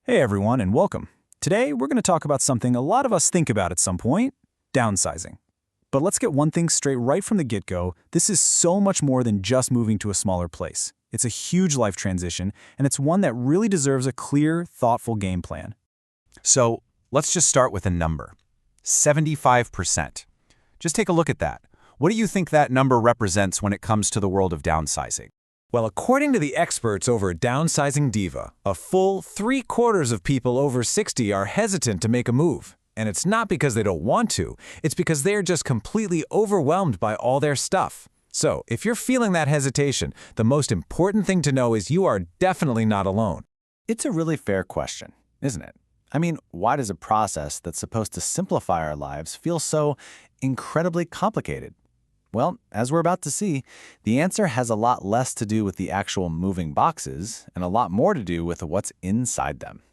Hey everyone, and welcome. Today, we're going to talk about something a lot of us think about at some point, downsizing. But let's get one thing straight right from the get-go. This is so much more than just moving to a smaller place. It's a huge life transition, and it's one that really deserves a clear, thoughtful game plan. So let's just start with a number. 75%. Just take a look at that. What do you think that number represents when it comes to the world of downsizing? Well, according to the experts over at Downsizing Diva, a full 3/4 of people over 60 are hesitant to make a move. And it's not because they don't want to, it's because they're just completely overwhelmed by all their stuff. So, if you're feeling that hesitation, the most important thing to know is you are definitely not alone. It's a really fair question, isn't it? I mean, why does a process that's supposed to simplify our lives feel so incredibly complicated? Well, as we're about to see, the answer has a lot less to do with the actual moving boxes and a lot more to do with what's inside them.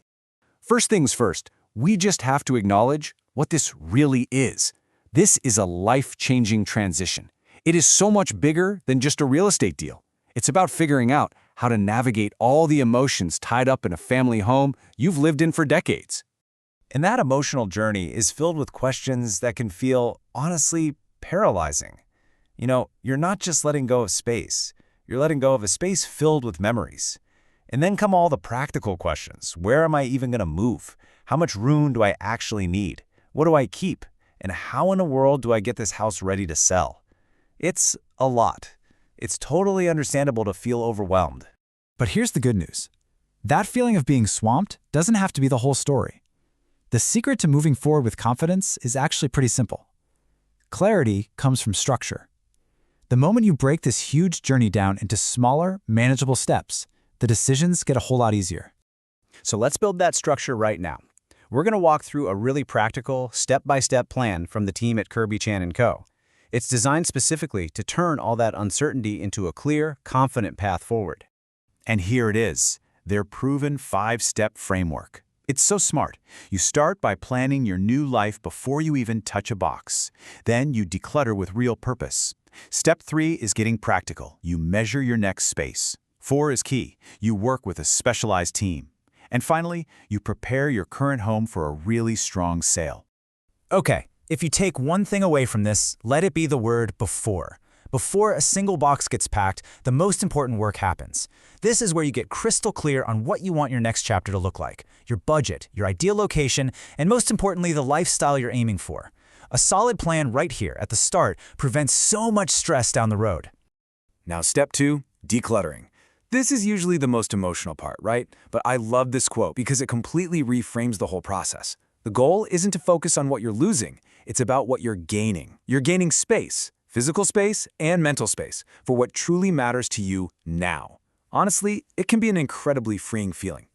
First things first, we just have to acknowledge what this really is. This is a life-changing transition. It is so much bigger than just a real estate deal. It's about figuring out how to navigate all the emotions tied up in a family home you've lived in for decades. And that emotional journey is filled with questions that can feel, honestly, paralyzing. You know, you're not just letting go of space. You're letting go of a space filled with memories. And then come all the practical questions. Where am I even going to move? How much room do I actually need? What do I keep? And how in the world do I get this house ready to sell? It's a lot. It's totally understandable to feel overwhelmed. But here's the good news. That feeling of being swamped doesn't have to be the whole story. The secret to moving forward with confidence is actually pretty simple. Clarity comes from structure. The moment you break this huge journey down into smaller, manageable steps, the decisions get a whole lot easier. So let's build that structure right now. We're going to walk through a really practical, step-by-step plan from the team at Kirby Chan & Co. It's designed specifically to turn all that uncertainty into a clear, confident path forward. And here it is, their proven 5-step framework. It's so smart. You start by planning your new life before you even touch a box. Then you declutter with real purpose. Step 3 is getting practical. You measure your next space. 4 is key. You work with a specialized team. And finally, you prepare your current home for a really strong sale. Okay, if you take one thing away from this, let it be the word before. Before a single box gets packed, the most important work happens. This is where you get crystal clear on what you want your next chapter to look like, your budget, your ideal location, and most importantly, the lifestyle you're aiming for. A solid plan right here at the start prevents so much stress down the road. Now, step 2, decluttering. This is usually the most emotional part, right? But I love this quote because it completely reframes the whole process. The goal isn't to focus on what you're losing. It's about what you're gaining. You're gaining space, physical space and mental space, for what truly matters to you now. Honestly, it can be an incredibly freeing feeling.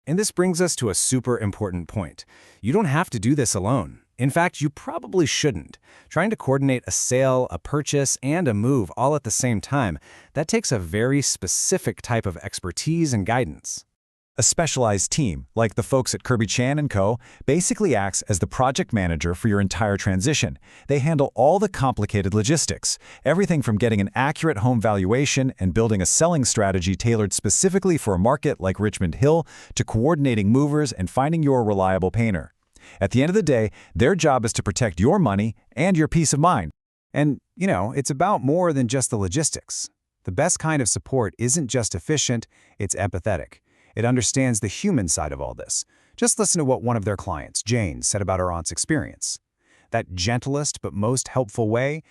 And this brings us to a super important point. You don't have to do this alone. In fact, you probably shouldn't. Trying to coordinate a sale, a purchase, and a move all at the same time, that takes a very specific type of expertise and guidance. A specialized team, like the folks at Kirby Chan & Co., basically acts as the project manager for your entire transition. They handle all the complicated logistics, everything from getting an accurate home valuation and building a selling strategy tailored specifically for a market like Richmond Hill, to coordinating movers and finding your reliable painter. At the end of the day, their job is to protect your money and your peace of mind. And, you know, it's about more than just the logistics. The best kind of support isn't just efficient, it's empathetic. It understands the human side of all this. Just listen to what one of their clients, Jane, said about her aunt's experience. That gentlest but most helpful way,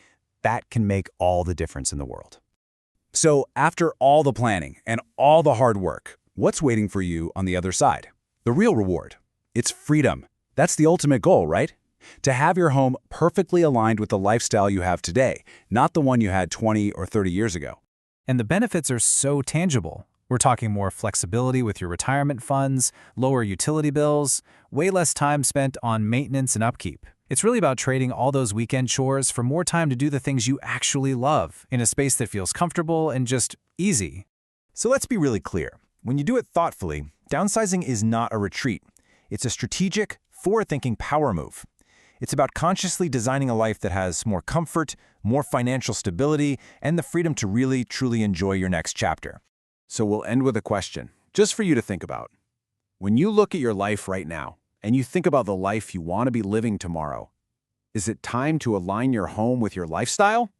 that can make all the difference in the world. So after all the planning and all the hard work, what's waiting for you on the other side? The real reward. It's freedom. That's the ultimate goal, right? To have your home perfectly aligned with the lifestyle you have today, not the one you had 20 or 30 years ago. And the benefits are so tangible. We're talking more flexibility with your retirement funds, lower utility bills, way less time spent on maintenance and upkeep. It's really about trading all those weekend chores for more time to do the things you actually love in a space that feels comfortable and just easy. So let's be really clear. When you do it thoughtfully, downsizing is not a retreat. It's a strategic, forward-thinking power move. It's about consciously designing a life that has more comfort, more financial stability, and the freedom to really, truly enjoy your next chapter. So we'll end with a question, just for you to think about. When you look at your life right now, and you think about the life you want to be living tomorrow, is it time to align your home with your lifestyle?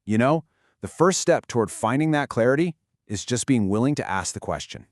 You know, the first step toward finding that clarity is just being willing to ask the question.